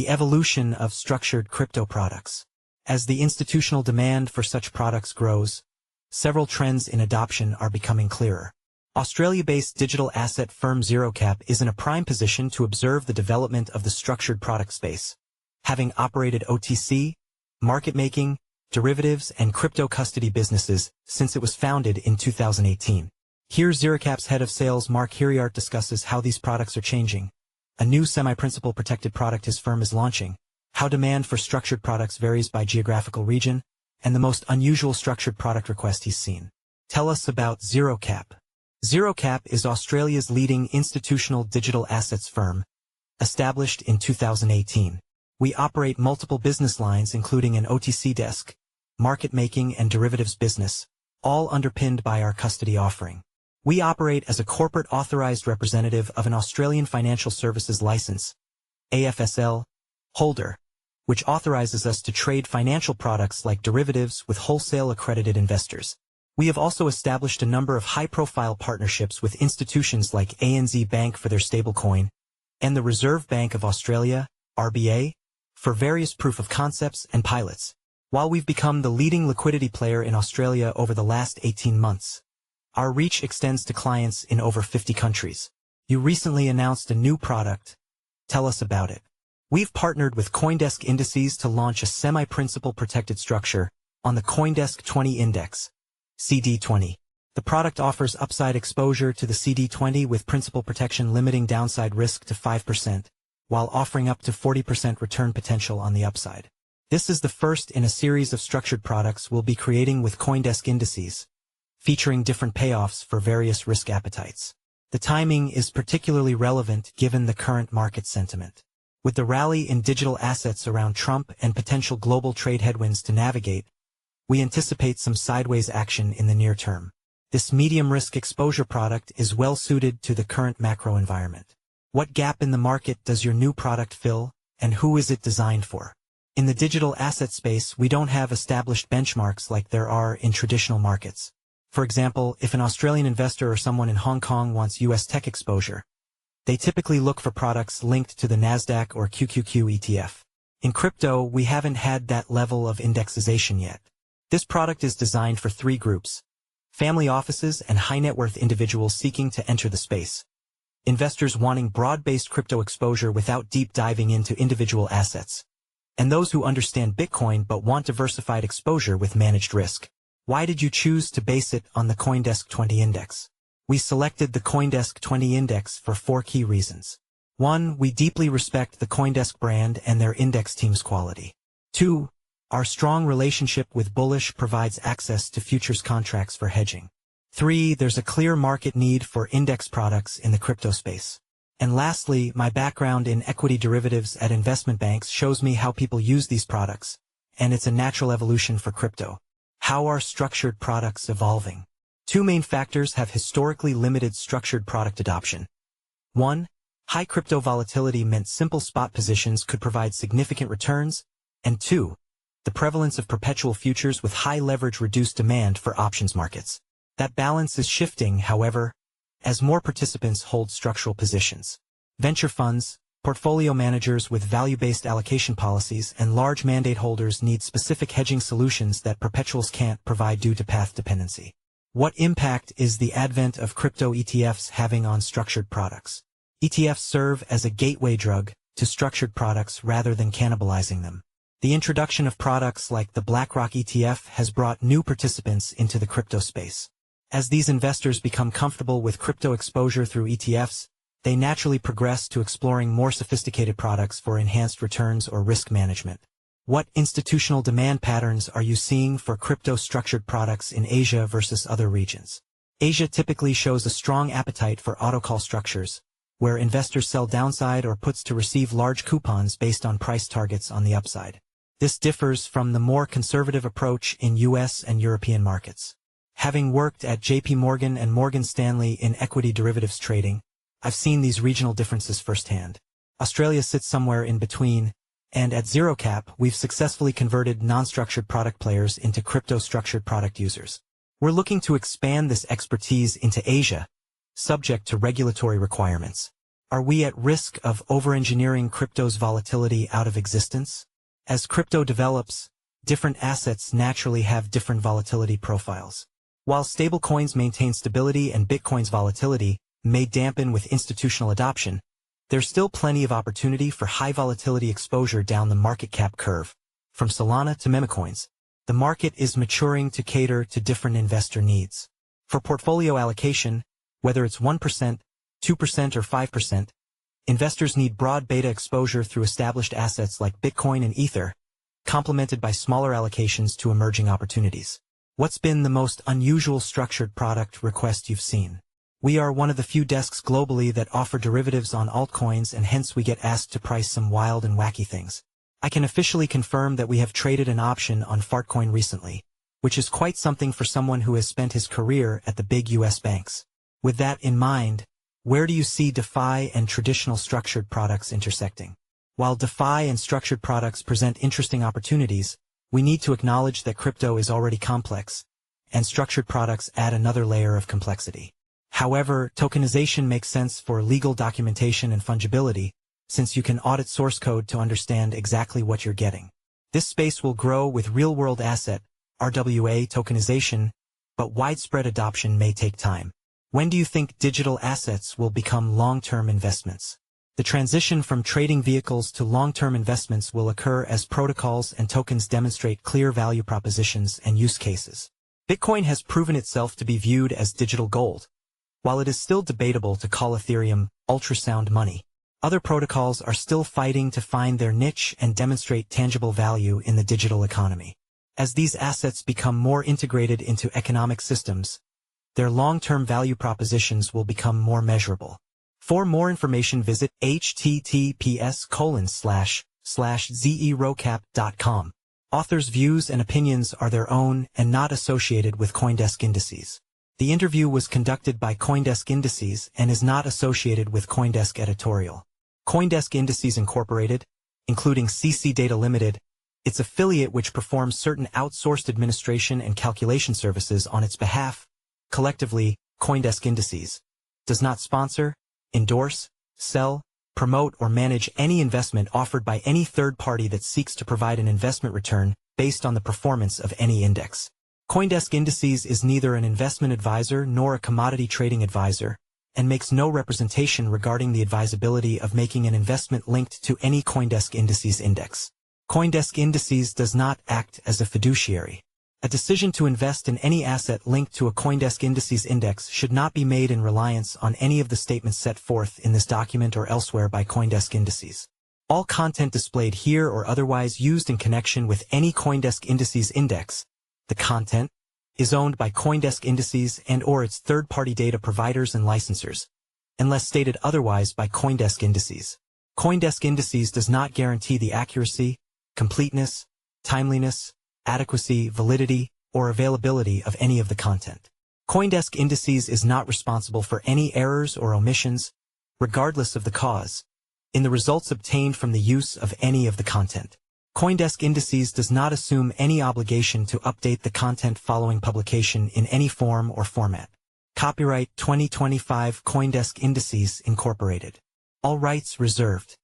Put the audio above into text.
The evolution of structured crypto products. As the institutional demand for such products grows, several trends in adoption are becoming clearer. Australia-based digital asset firm Zerocap is in a prime position to observe the development of the structured product space, having operated OTC, market-making, derivatives, and crypto custody businesses since it was founded in 2018. Here Zerocap's head of sales Mark Hiriart discusses how these products are changing, a new semi-principal protected product his firm is launching, how demand for structured products varies by geographical region, and the most unusual structured product request he's seen. Tell us about Zerocap. Zerocap is Australia's leading institutional digital assets firm, established in 2018. We operate multiple business lines including an OTC desk, market making and derivatives business, all underpinned by our custody offering. We operate as a corporate authorized representative of an Australian Financial Services License, AFSL, holder, which authorizes us to trade financial products like derivatives with wholesale accredited investors. We have also established a number of high-profile partnerships with institutions like ANZ Bank for their stablecoin, and the Reserve Bank of Australia, RBA, for various proof of concepts and pilots. While we've become the leading liquidity player in Australia over the last 18 months, our reach extends to clients in over 50 countries. You recently announced a new product. Tell us about it. We've partnered with CoinDesk Indices to launch a semi-principal protected structure on the CoinDesk 20 Index, CD20. The product offers upside exposure to the CD20 with principal protection limiting downside risk to 5%, while offering up to 40% return potential on the upside. This is the first in a series of structured products we'll be creating with CoinDesk Indices, featuring different payoffs for various risk appetites. The timing is particularly relevant given the current market sentiment. With the rally in digital assets around Trump and potential global trade headwinds to navigate, we anticipate some sideways action in the near term. This medium-risk exposure product is well suited to the current macro environment. What gap in the market does your new product fill, and who is it designed for? In the digital asset space, we don't have established benchmarks like there are in traditional markets. For example, if an Australian investor or someone in Hong Kong wants US tech exposure, they typically look for products linked to the NASDAQ or QQQ ETF. In crypto, we haven't had that level of indexization yet. This product is designed for three groups: family offices and high-net-worth individuals seeking to enter the space, investors wanting broad-based crypto exposure without deep diving into individual assets, and those who understand Bitcoin but want diversified exposure with managed risk. Why did you choose to base it on the CoinDesk 20 Index? We selected the CoinDesk 20 Index for 4 key reasons. 1. We deeply respect the CoinDesk brand and their index team's quality. 2. Our strong relationship with Bullish provides access to futures contracts for hedging. 3. There's a clear market need for index products in the crypto space. And lastly, my background in equity derivatives at investment banks shows me how people use these products, and it's a natural evolution for crypto. How are structured products evolving? 2 main factors have historically limited structured product adoption. 1. High crypto volatility meant simple spot positions could provide significant returns, and 2. The prevalence of perpetual futures with high leverage reduced demand for options markets. That balance is shifting, however, as more participants hold structural positions. Venture funds, portfolio managers with value-based allocation policies, and large mandate holders need specific hedging solutions that perpetuals can't provide due to path dependency. What impact is the advent of crypto ETFs having on structured products? ETFs serve as a gateway drug to structured products rather than cannibalizing them. The introduction of products like the BlackRock ETF has brought new participants into the crypto space. As these investors become comfortable with crypto exposure through ETFs, they naturally progress to exploring more sophisticated products for enhanced returns or risk management. What institutional demand patterns are you seeing for crypto-structured products in Asia versus other regions? Asia typically shows a strong appetite for autocall structures, where investors sell downside or puts to receive large coupons based on price targets on the upside. This differs from the more conservative approach in US and European markets. Having worked at JP Morgan and Morgan Stanley in equity derivatives trading, I've seen these regional differences firsthand. Australia sits somewhere in between, and at Zerocap, we've successfully converted non-structured product players into crypto-structured product users. We're looking to expand this expertise into Asia, subject to regulatory requirements. Are we at risk of over-engineering crypto's volatility out of existence? As crypto develops, different assets naturally have different volatility profiles. While stablecoins maintain stability and Bitcoin's volatility may dampen with institutional adoption, there's still plenty of opportunity for high volatility exposure down the market cap curve. From Solana to memecoins, the market is maturing to cater to different investor needs. For portfolio allocation, whether it's 1%, 2% or 5%, investors need broad beta exposure through established assets like Bitcoin and Ether, complemented by smaller allocations to emerging opportunities. What's been the most unusual structured product request you've seen? We are one of the few desks globally that offer derivatives on altcoins, and hence we get asked to price some wild and wacky things. I can officially confirm that we have traded an option on Fartcoin recently, which is quite something for someone who has spent his career at the big US banks. With that in mind, where do you see DeFi and traditional structured products intersecting? While DeFi and structured products present interesting opportunities, we need to acknowledge that crypto is already complex, and structured products add another layer of complexity. However, tokenization makes sense for legal documentation and fungibility, since you can audit source code to understand exactly what you're getting. This space will grow with real-world asset, RWA tokenization, but widespread adoption may take time. When do you think digital assets will become long-term investments? The transition from trading vehicles to long-term investments will occur as protocols and tokens demonstrate clear value propositions and use cases. Bitcoin has proven itself to be viewed as digital gold. While it is still debatable to call Ethereum ultrasound money, other protocols are still fighting to find their niche and demonstrate tangible value in the digital economy. As these assets become more integrated into economic systems, their long-term value propositions will become more measurable. For more information, visit https://zerocap.com. Authors' views and opinions are their own and not associated with CoinDesk Indices. The interview was conducted by CoinDesk Indices and is not associated with CoinDesk editorial. CoinDesk Indices Incorporated, including CC Data Limited, its affiliate which performs certain outsourced administration and calculation services on its behalf, collectively, CoinDesk Indices, does not sponsor, endorse, sell, promote or manage any investment offered by any third party that seeks to provide an investment return based on the performance of any index. CoinDesk Indices is neither an investment advisor nor a commodity trading advisor, and makes no representation regarding the advisability of making an investment linked to any CoinDesk Indices index. CoinDesk Indices does not act as a fiduciary. A decision to invest in any asset linked to a CoinDesk Indices index should not be made in reliance on any of the statements set forth in this document or elsewhere by CoinDesk Indices. All content displayed here or otherwise used in connection with any CoinDesk Indices index, the content, is owned by CoinDesk Indices and/or its third-party data providers and licensors, unless stated otherwise by CoinDesk Indices. CoinDesk Indices does not guarantee the accuracy, completeness, timeliness, adequacy, validity, or availability of any of the content. CoinDesk Indices is not responsible for any errors or omissions, regardless of the cause, in the results obtained from the use of any of the content. CoinDesk Indices does not assume any obligation to update the content following publication in any form or format. Copyright 2025 CoinDesk Indices Incorporated. All rights reserved.